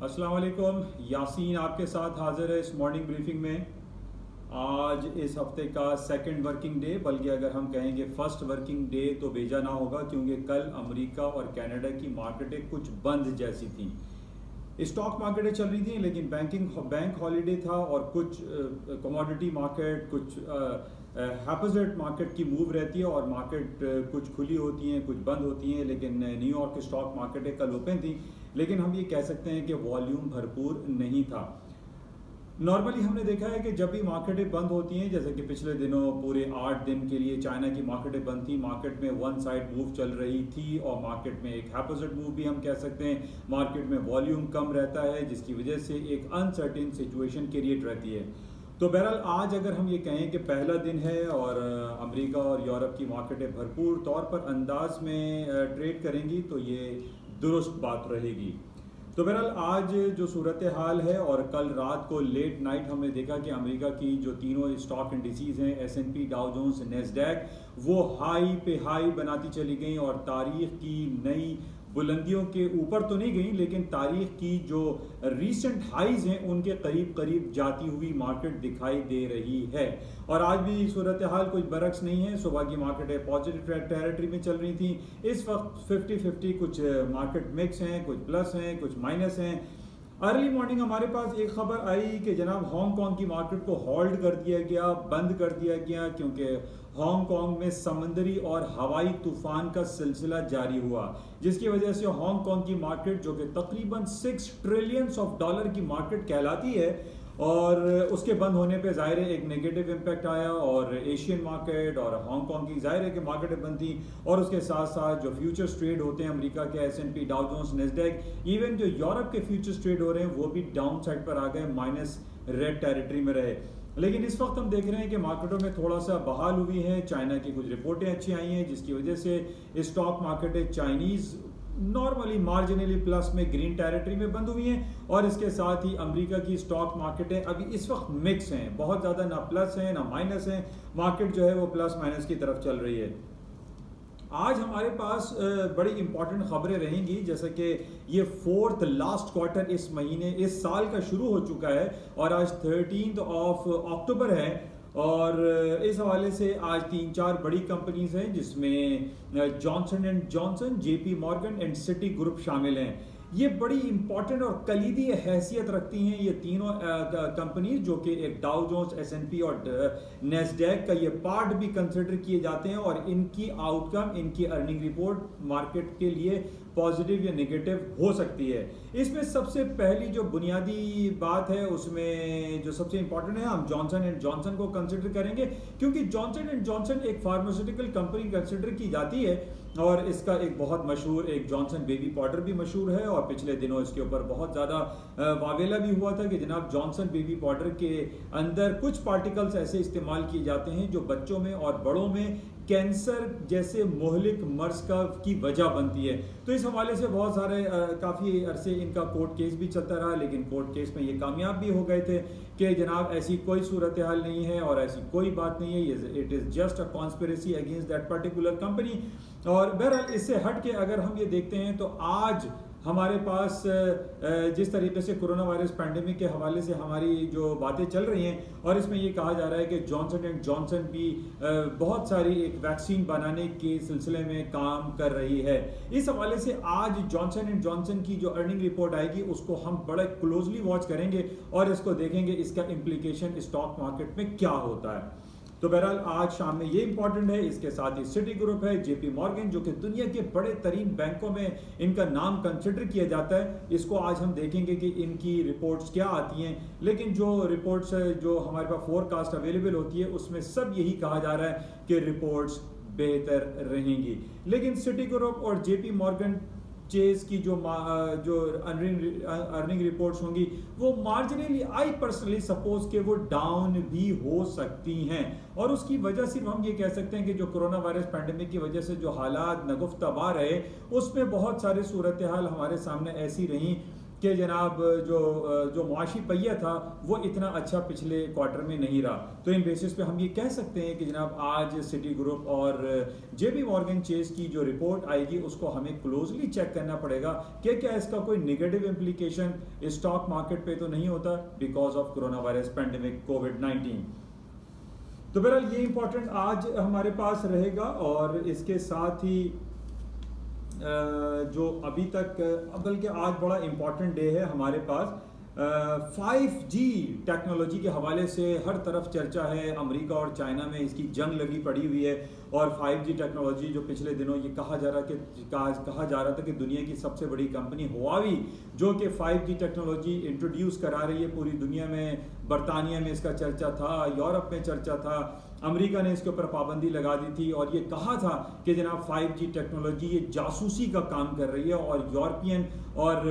अस्सलाम वालेकुम। यासीन आपके साथ हाजिर है इस मॉर्निंग ब्रीफिंग में। आज इस हफ्ते का सेकंड वर्किंग डे, बल्कि अगर हम कहेंगे फर्स्ट वर्किंग डे तो बेजा ना होगा, क्योंकि कल अमेरिका और कनाडा की मार्केटें कुछ बंद जैसी थी। स्टॉक मार्केटें चल रही थी, लेकिन बैंक हॉलीडे था और कुछ कमोडिटी मार्केट, कुछ हैपोजिट मार्केट की मूव रहती है और मार्केट कुछ खुली होती हैं, कुछ बंद होती हैं। लेकिन न्यूयॉर्क की स्टॉक मार्केटें कल ओपन थी, लेकिन हम ये कह सकते हैं कि वॉल्यूम भरपूर नहीं था। नॉर्मली हमने देखा है कि जब भी मार्केटें बंद होती हैं, जैसे कि पिछले दिनों पूरे 8 दिन के लिए चाइना की मार्केटें बंद थी, मार्केट में वन साइड मूव चल रही थी और मार्केट में एक हैपोजिट मूव भी हम कह सकते हैं। मार्केट में वॉल्यूम कम रहता है, जिसकी वजह से एक अनसर्टेन सिचुएशन क्रिएट रहती है। तो बहरहाल आज अगर हम ये कहें कि पहला दिन है और अमेरिका और यूरोप की मार्केटें भरपूर तौर पर अंदाज में ट्रेड करेंगी, तो ये दुरुस्त बात रहेगी। तो बहरहाल आज जो सूरत हाल है, और कल रात को लेट नाइट हमने देखा कि अमेरिका की जो तीनों स्टॉक इंडिसेस हैं, S&P, डाउ जोन्स, नैस्डैक, वो हाई पे हाई बनाती चली गई और तारीख की नई बुलंदियों के ऊपर तो नहीं गई, लेकिन तारीख की जो रीसेंट हाइज हैं उनके करीब करीब जाती हुई मार्केट दिखाई दे रही है। और आज भी सूरत हाल कुछ बरक्स नहीं है। सुबह की मार्केटें पॉजिटिव टेरिटरी में चल रही थी। इस वक्त 50-50 कुछ मार्केट मिक्स हैं, कुछ प्लस हैं, कुछ माइनस हैं। अर्ली मॉर्निंग हमारे पास एक खबर आई कि जनाब हांगकांग की मार्केट को होल्ड कर दिया गया, बंद कर दिया गया, क्योंकि हांगकांग में समंदरी और हवाई तूफान का सिलसिला जारी हुआ, जिसकी वजह से हांगकांग की मार्केट, जो कि तकरीबन $6 ट्रिलियन की मार्केट कहलाती है, और उसके बंद होने पे जाहिर है एक नेगेटिव इम्पैक्ट आया। और एशियन मार्केट और हांगकांग की जाहिर है कि मार्केटें बंद थी, और उसके साथ साथ जो फ्यूचर्स ट्रेड होते हैं अमेरिका के, S&P, Dow Jones, Nasdaq, even जो यूरोप के फ्यूचर्स ट्रेड हो रहे हैं वो भी डाउन साइड पर आ गए, माइनस रेड टेरिटरी में रहे। लेकिन इस वक्त हम देख रहे हैं कि मार्केटों में थोड़ा सा बहाल हुई है। चाइना की कुछ रिपोर्टें अच्छी आई हैं, जिसकी वजह से स्टॉक मार्केटें चाइनीज़ नॉर्मली मार्जिनली प्लस में ग्रीन टेरिटरी में बंद हुई हैं, और इसके साथ ही अमेरिका की स्टॉक मार्केटें अभी इस वक्त मिक्स हैं, बहुत ज़्यादा ना प्लस हैं ना माइनस हैं। मार्केट जो है वो प्लस माइनस की तरफ चल रही है। आज हमारे पास बड़ी इंपॉर्टेंट खबरें रहेंगी, जैसे कि ये फोर्थ लास्ट क्वार्टर इस महीने, इस साल का शुरू हो चुका है और आज 13 अक्टूबर है। और इस हवाले से आज 3-4 बड़ी कंपनीज हैं, जिसमें Johnson and Johnson, JP Morgan and city group शामिल हैं। ये बड़ी इंपॉर्टेंट और कलीदी हैसियत रखती हैं ये तीनों कंपनीज, जो कि एक डाउ जोन्स, S&P और नैस्डैक का ये पार्ट भी कंसिडर किए जाते हैं, और इनकी आउटकम, इनकी अर्निंग रिपोर्ट मार्केट के लिए पॉजिटिव या नेगेटिव हो सकती है। इसमें सबसे पहली जो बुनियादी बात है, उसमें जो सबसे इंपॉर्टेंट है, हम जॉनसन एंड जॉनसन को कंसिडर करेंगे, क्योंकि जॉनसन एंड जॉनसन एक फार्मास्यूटिकल कंपनी कंसिडर की जाती है, और इसका एक बहुत मशहूर एक जॉनसन बेबी पाउडर भी मशहूर है। और पिछले दिनों इसके ऊपर बहुत ज़्यादा वावेला भी हुआ था कि जनाब जॉनसन बेबी पाउडर के अंदर कुछ पार्टिकल्स ऐसे इस्तेमाल किए जाते हैं जो बच्चों में और बड़ों में कैंसर जैसे मोहलिक मर्ज की वजह बनती है। तो इस हवाले से बहुत सारे काफ़ी अरसे इनका कोर्ट केस भी चलता रहा, लेकिन कोर्ट केस में ये कामयाब भी हो गए थे कि जनाब ऐसी कोई सूरत हाल नहीं है और ऐसी कोई बात नहीं है, it is just a conspiracy against that particular company. और बहरहाल इससे हट के अगर हम ये देखते हैं तो आज हमारे पास जिस तरीके से कोरोना वायरस पैंडेमिक के हवाले से हमारी जो बातें चल रही हैं, और इसमें ये कहा जा रहा है कि जॉनसन एंड जॉनसन भी बहुत सारी एक वैक्सीन बनाने के सिलसिले में काम कर रही है। इस हवाले से आज जॉनसन एंड जॉनसन की जो अर्निंग रिपोर्ट आएगी उसको हम बड़े क्लोजली वॉच करेंगे और इसको देखेंगे इसका इम्प्लीकेशन स्टॉक मार्केट में क्या होता है। तो बहरहाल आज शाम में ये इंपॉर्टेंट है। इसके साथ ही सिटी ग्रुप है, JP मॉर्गन, जो कि दुनिया के बड़े तरीन बैंकों में इनका नाम कंसिडर किया जाता है। इसको आज हम देखेंगे कि इनकी रिपोर्ट्स क्या आती हैं, लेकिन जो रिपोर्ट्स जो हमारे पास फोरकास्ट अवेलेबल होती है उसमें सब यही कहा जा रहा है कि रिपोर्ट्स बेहतर रहेंगी। लेकिन सिटी ग्रुप और JP मॉर्गन चेस की जो अर्निंग रिपोर्ट्स होंगी वो मार्जिनली, आई पर्सनली सपोज के वो डाउन भी हो सकती हैं, और उसकी वजह सिर्फ हम ये कह सकते हैं कि जो कोरोना वायरस पैंडेमिक की वजह से जो हालात नगुफ्तबार रहे, उसमें बहुत सारे सूरत हाल हमारे सामने ऐसी रहीं कि जनाब जो मुआशी पहिया था वो इतना अच्छा पिछले क्वार्टर में नहीं रहा। तो इन बेसिस पे हम ये कह सकते हैं कि जनाब आज सिटी ग्रुप और जेपी मॉर्गन चेस की जो रिपोर्ट आएगी उसको हमें क्लोजली चेक करना पड़ेगा कि क्या इसका कोई नेगेटिव इम्प्लीकेशन स्टॉक मार्केट पे तो नहीं होता because of corona virus pandemic कोविड-19। तो बहरहाल ये इंपॉर्टेंट आज हमारे पास रहेगा। और इसके साथ ही जो अभी तक बल्कि आज बड़ा इम्पॉर्टेंट डे है हमारे पास 5G टेक्नोलॉजी के हवाले से हर तरफ चर्चा है। अमेरिका और चाइना में इसकी जंग लगी पड़ी हुई है और 5G टेक्नोलॉजी जो पिछले दिनों ये कहा जा रहा था कि दुनिया की सबसे बड़ी कंपनी हुआवी जो कि 5G टेक्नोलॉजी इंट्रोड्यूस करा रही है पूरी दुनिया में। बरतानिया में इसका चर्चा था, यूरोप में चर्चा था, अमेरिका ने इसके ऊपर पाबंदी लगा दी थी और ये कहा था कि जनाब 5G टेक्नोलॉजी ये जासूसी का काम कर रही है और यूरोपियन और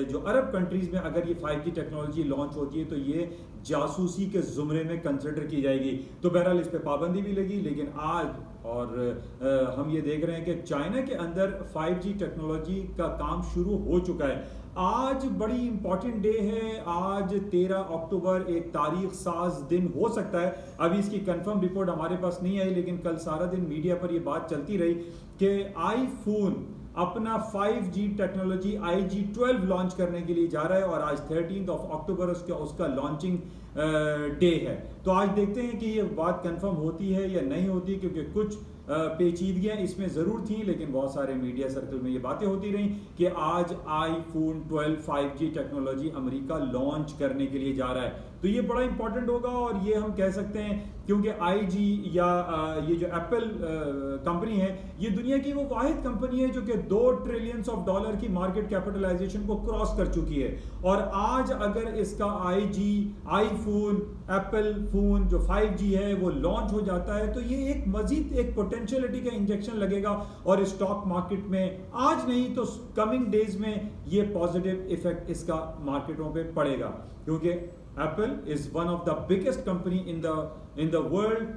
जो अरब कंट्रीज में अगर ये 5G टेक्नोलॉजी लॉन्च होती है तो ये जासूसी के जुमरे में कंसिडर की जाएगी। तो बहरहाल इस पे पाबंदी भी लगी। लेकिन आज और हम ये देख रहे हैं कि चाइना के अंदर 5G टेक्नोलॉजी का काम शुरू हो चुका है। आज बड़ी इंपॉर्टेंट डे है। आज 13 अक्टूबर एक तारीख साज दिन हो सकता है। अभी इसकी कंफर्म रिपोर्ट हमारे पास नहीं आई लेकिन कल सारा दिन मीडिया पर यह बात चलती रही कि आईफोन अपना 5G टेक्नोलॉजी IG-12 लॉन्च करने के लिए जा रहा है और आज 13 अक्टूबर उसका लॉन्चिंग डे है। तो आज देखते हैं कि ये बात कंफर्म होती है या नहीं होती, क्योंकि कुछ पेचीदगियां इसमें ज़रूर थी लेकिन बहुत सारे मीडिया सर्कल में ये बातें होती रही कि आज iPhone 12 5G technology America launch करने के लिए जा रहा है। तो ये बड़ा इंपॉर्टेंट होगा और ये हम कह सकते हैं क्योंकि IG या ये जो एप्पल कंपनी है ये दुनिया की वो वाहिद कंपनी है जो कि $2 ट्रिलियन की मार्केट कैपिटलाइजेशन को क्रॉस कर चुकी है। और आज अगर इसका आईफोन एप्पल फोन जो 5G है वो लॉन्च हो जाता है तो ये एक मजीद एक पोटेंशियलिटी का इंजेक्शन लगेगा और स्टॉक मार्केट में आज नहीं तो कमिंग डेज में ये पॉजिटिव इफेक्ट इसका मार्केटों पे पड़ेगा, क्योंकि Apple is one of the biggest company in the world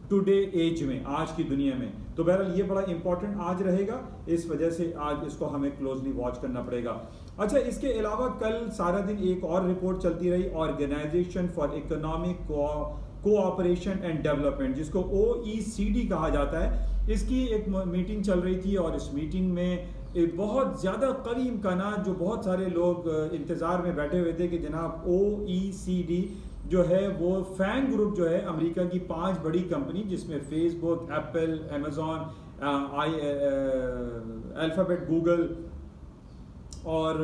today age में, आज की दुनिया में। तो बहरहाल ये बड़ा इंपॉर्टेंट आज रहेगा, इस वजह से आज इसको हमें क्लोजली वॉच करना पड़ेगा। अच्छा, इसके अलावा कल सारा दिन एक और रिपोर्ट चलती रही, organisation for economic cooperation and development, जिसको OECD कहा जाता है। इसकी एक मीटिंग चल रही थी और इस मीटिंग में एक बहुत ज़्यादा कवी इम्कानात जो बहुत सारे लोग इंतज़ार में बैठे हुए थे कि जनाब OECD जो है वो फैंग ग्रुप जो है अमेरिका की 5 बड़ी कंपनी जिसमें Facebook, Apple, Amazon, alphabet, Google और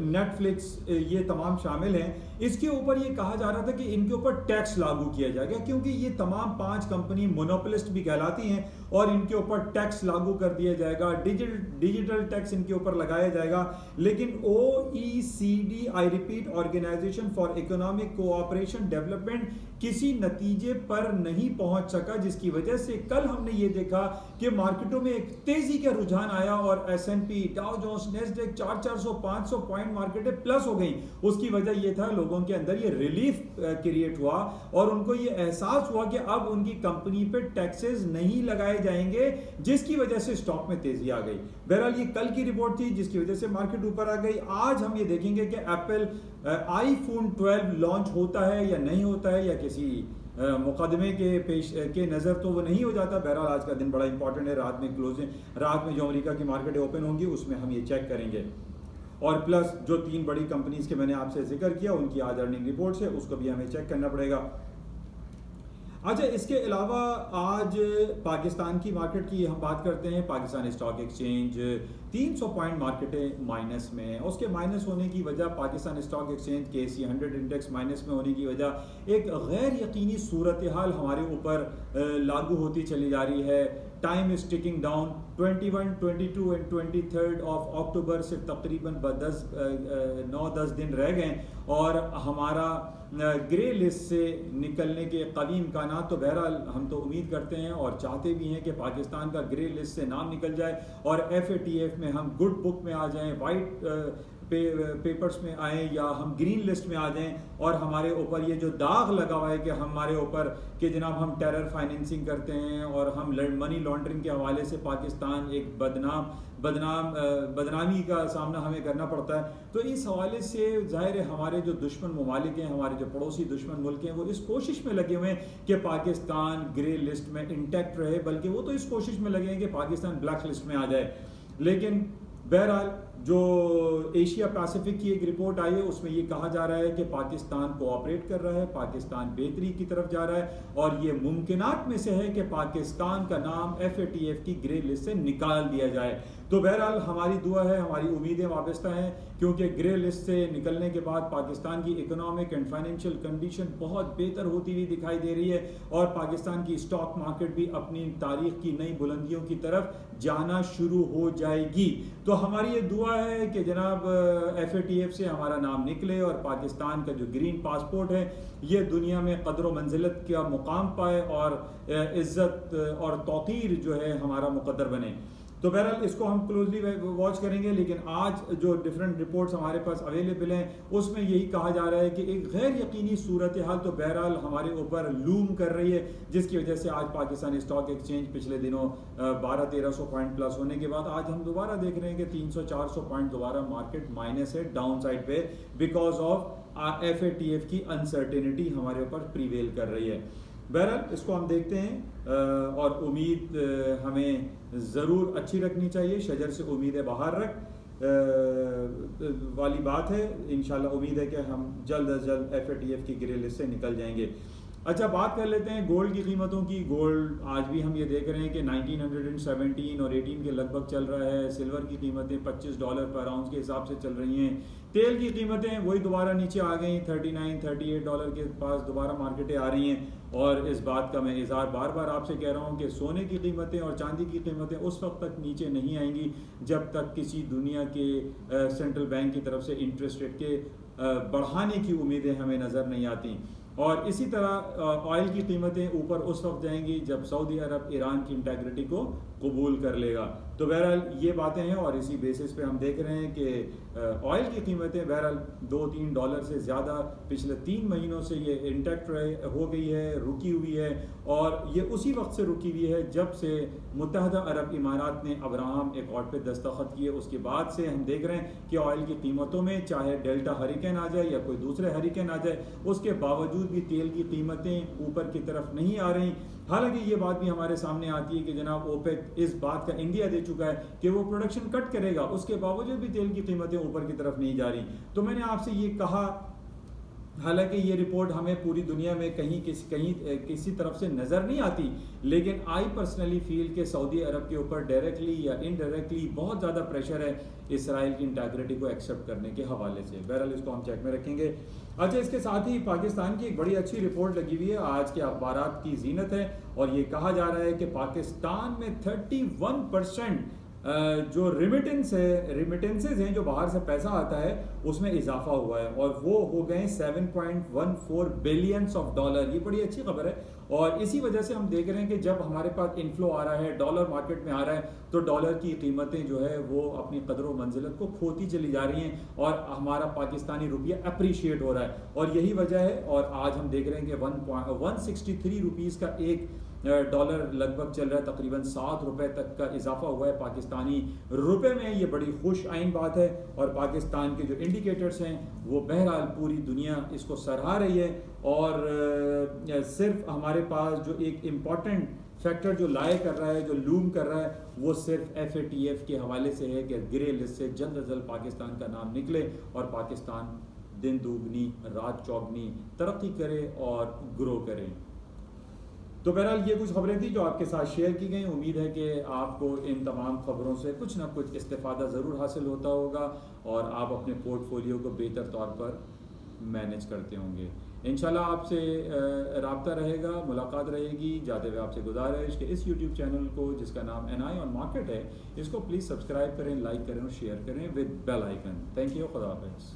नेटफ्लिक्स ये तमाम शामिल हैं। इसके ऊपर ये कहा जा रहा था कि इनके ऊपर टैक्स लागू किया जाएगा, क्योंकि ये तमाम 5 कंपनी मोनोपोलिस्ट भी कहलाती हैं और इनके ऊपर टैक्स लागू कर दिया जाएगा, डिजिटल टैक्स इनके ऊपर लगाया जाएगा। लेकिन OECD, I repeat, organisation for economic cooperation development किसी नतीजे पर नहीं पहुंच सका, जिसकी वजह से कल हमने ये देखा कि मार्केटों में एक तेजी का रुझान आया और S&P, Dow Jones, Nasdaq 400-500 point मार्केटें प्लस हो गई। उसकी वजह ये था लोगों के अंदर ये रिलीफ क्रिएट हुआ और उनको ये एहसास हुआ कि अब उनकी कंपनी पे टैक्सेस नहीं लगाए जाएंगे, जिसकी वजह से स्टॉक में तेजी आ गई। बहरहाल ये कल की रिपोर्ट थी जिसकी वजह से मार्केट ऊपर आ गई। आज हम ये देखेंगे कि एप्पल iPhone 12 लॉन्च होता है या नहीं होता है, या किसी मुकदमे के नज़र तो वो नहीं हो जाता। बहरहाल आज का दिन बड़ा इंपॉर्टेंट है। रात में जो अमेरिका की मार्केट ओपन होंगी उसमें हम ये चेक करेंगे और प्लस जो 3 बड़ी कंपनीज के मैंने आपसे जिक्र किया उनकी आज अर्निंग रिपोर्ट्स है, उसको भी हमें चेक करना पड़ेगा। अच्छा, इसके अलावा आज पाकिस्तान की मार्केट की हम बात करते हैं। पाकिस्तान स्टॉक एक्सचेंज 300 पॉइंट मार्केटें माइनस में है। उसके माइनस होने की वजह, Pakistan stock exchange KSE 100 index minus में होने की वजह एक गैर यकीनी सूरत हाल हमारे ऊपर लागू होती चली जा रही है। Time is ticking down. 21, 22 and 23 अक्टूबर से तकरीबन 9-10 दिन रह गए और हमारा ग्रे लिस्ट से निकलने के कवी इम्कानात तो बहरहाल हम तो उम्मीद करते हैं और चाहते भी हैं कि पाकिस्तान का ग्रे लिस्ट से नाम निकल जाए और FATF में हम गुड बुक में आ जाएं, वाइट पेपर्स में आए या हम ग्रीन लिस्ट में आ जाएं और हमारे ऊपर ये जो दाग लगा हुआ है कि हमारे ऊपर कि जनाब हम टेरर फाइनेंसिंग करते हैं और हम मनी लॉन्ड्रिंग के हवाले से पाकिस्तान एक बदनाम बदनामी का सामना हमें करना पड़ता है। तो इस हवाले से ज़ाहिर है हमारे जो दुश्मन ममालिक हैं, हमारे जो पड़ोसी दुश्मन मुल्क हैं, वो इस कोशिश में लगे हुए हैं कि पाकिस्तान ग्रे लिस्ट में इंटैक्ट रहे, बल्कि वो तो इस कोशिश में लगे हैं कि पाकिस्तान ब्लैक लिस्ट में आ जाए। लेकिन बहरहाल जो एशिया पैसिफिक की एक रिपोर्ट आई है उसमें ये कहा जा रहा है कि पाकिस्तान कोऑपरेट कर रहा है, पाकिस्तान बेहतरी की तरफ जा रहा है और ये मुमकिनात में से है कि पाकिस्तान का नाम FATF की ग्रे लिस्ट से निकाल दिया जाए। तो बहरहाल हमारी दुआ है, हमारी उम्मीदें वाबस्ता हैं, क्योंकि ग्रे लिस्ट से निकलने के बाद पाकिस्तान की इकोनॉमिक एंड फाइनेंशियल कंडीशन बहुत बेहतर होती हुई दिखाई दे रही है और पाकिस्तान की स्टॉक मार्केट भी अपनी तारीख की नई बुलंदियों की तरफ जाना शुरू हो जाएगी। तो हमारी ये दुआ है कि जनाब FATF से हमारा नाम निकले और पाकिस्तान का जो ग्रीन पासपोर्ट है ये दुनिया में कदर व मंजिलत का मुकाम पाए और इज़्ज़त और तौक़ीर जो है हमारा मुकद्दर बने। तो बहरहाल इसको हम क्लोजली वॉच करेंगे। लेकिन आज जो डिफरेंट रिपोर्ट्स हमारे पास अवेलेबल हैं उसमें यही कहा जा रहा है कि एक गैर यकीनी सूरत हाल तो बहरहाल हमारे ऊपर लूम कर रही है, जिसकी वजह से आज पाकिस्तानी स्टॉक एक्सचेंज पिछले दिनों 1200-1300 पॉइंट प्लस होने के बाद आज हम दोबारा देख रहे हैं कि 300-400 पॉइंट दोबारा मार्केट माइनस है डाउन साइड पे, बिकॉज ऑफ FATF की अनसर्टेनिटी हमारे ऊपर प्रीवेल कर रही है। बहरहाल इसको हम देखते हैं और उम्मीद हमें ज़रूर अच्छी रखनी चाहिए। शजर से उम्मीदें बाहर रख वाली बात है। इंशाल्लाह उम्मीद है कि हम जल्द अज जल्द FATF की ग्रे लिस्ट से निकल जाएंगे। अच्छा, बात कर लेते हैं गोल्ड की कीमतों की। गोल्ड आज भी हम ये देख रहे हैं कि 1917 और 18 के लगभग चल रहा है। सिल्वर की कीमतें $25 पर आउंस के हिसाब से चल रही हैं। तेल की कीमतें वही दोबारा नीचे आ गई, $39-38 के पास दोबारा मार्केटें आ रही हैं। और इस बात का मैं इज़हार बार बार आपसे कह रहा हूँ कि सोने की कीमतें और चांदी की कीमतें उस वक्त तक नीचे नहीं आएंगी जब तक किसी दुनिया के सेंट्रल बैंक की तरफ से इंटरेस्ट रेट के बढ़ाने की उम्मीदें हमें नज़र नहीं आती। और इसी तरह ऑयल की कीमतें ऊपर उस वक्त जाएंगी जब सऊदी अरब ईरान की इंटेग्रिटी को कबूल कर लेगा। तो बहरहाल ये बातें हैं और इसी बेसिस पे हम देख रहे हैं कि ऑयल की कीमतें बहरहाल $2-3 से ज़्यादा पिछले 3 महीनों से ये इंटैक्ट हो गई है, रुकी हुई है। और ये उसी वक्त से रुकी हुई है जब से मुत्तहदा अरब इमारात ने अब्राहम एकॉर्ड पे दस्तखत किए। उसके बाद से हम देख रहे हैं कि ऑयल की कीमतों में चाहे डेल्टा हरिकेन आ जाए या कोई दूसरे हरिकेन आ जाए, उसके बावजूद भी तेल की कीमतें ऊपर की तरफ नहीं आ रही। हालांकि ये बात भी हमारे सामने आती है कि जनाब ओपेक इस बात का इंडिया दे चुका है कि वो प्रोडक्शन कट करेगा, उसके बावजूद भी तेल की कीमतें ऊपर की तरफ नहीं जा रही। तो मैंने आपसे ये कहा, हालांकि ये रिपोर्ट हमें पूरी दुनिया में कहीं किसी तरफ से नज़र नहीं आती, लेकिन आई पर्सनली फील कि सऊदी अरब के ऊपर डायरेक्टली या इनडायरेक्टली बहुत ज़्यादा प्रेशर है इसराइल की इंटेग्रिटी को एक्सेप्ट करने के हवाले से। बहरहाल इसको हम चेक में रखेंगे। अच्छा, इसके साथ ही पाकिस्तान की एक बड़ी अच्छी रिपोर्ट लगी हुई है, आज के अखबारात की जीनत है, और ये कहा जा रहा है कि पाकिस्तान में 31% जो रिमिटेंसेज हैं, जो बाहर से पैसा आता है, उसमें इजाफा हुआ है और वो हो गए $7.14 बिलियन। ये बड़ी अच्छी खबर है। और इसी वजह से हम देख रहे हैं कि जब हमारे पास इनफ्लो आ रहा है, डॉलर मार्केट में आ रहा है, तो डॉलर की कीमतें जो है वो अपनी कदर व मंजिलत को खोती चली जा रही हैं और हमारा पाकिस्तानी रुपया अप्रिशिएट हो रहा है। और यही वजह है। और आज हम देख रहे हैं कि 163 रुपीज़ का एक डॉलर लगभग चल रहा है, तकरीबन 7 रुपए तक का इजाफा हुआ है पाकिस्तानी रुपए में। ये बड़ी खुश आइन बात है और पाकिस्तान के जो इंडिकेटर्स हैं वो बहरहाल पूरी दुनिया इसको सराह रही है। और सिर्फ हमारे पास जो एक इम्पॉर्टेंट फैक्टर जो लाए कर रहा है, जो लूम कर रहा है, वो सिर्फ FATF के हवाले से है कि ग्रे लिस्ट से जल्द अज जल्द पाकिस्तान का नाम निकले और पाकिस्तान दिन दुगनी रात चौगनी तरक्की करे और ग्रो करे। तो बहरहाल ये कुछ खबरें थी जो आपके साथ शेयर की गई। उम्मीद है कि आपको इन तमाम खबरों से कुछ ना कुछ इस्तेफादा ज़रूर हासिल होता होगा और आप अपने पोर्टफोलियो को बेहतर तौर पर मैनेज करते होंगे। इंशाल्लाह आपसे राब्ता रहेगा, मुलाकात रहेगी। जाते हुए आपसे गुजारिश कि इस YouTube चैनल को, जिसका नाम NI ऑन मार्केट है, इसको प्लीज़ सब्सक्राइब करें, लाइक करें और शेयर करें with bell icon. Thank you. खुदा हाफिज़।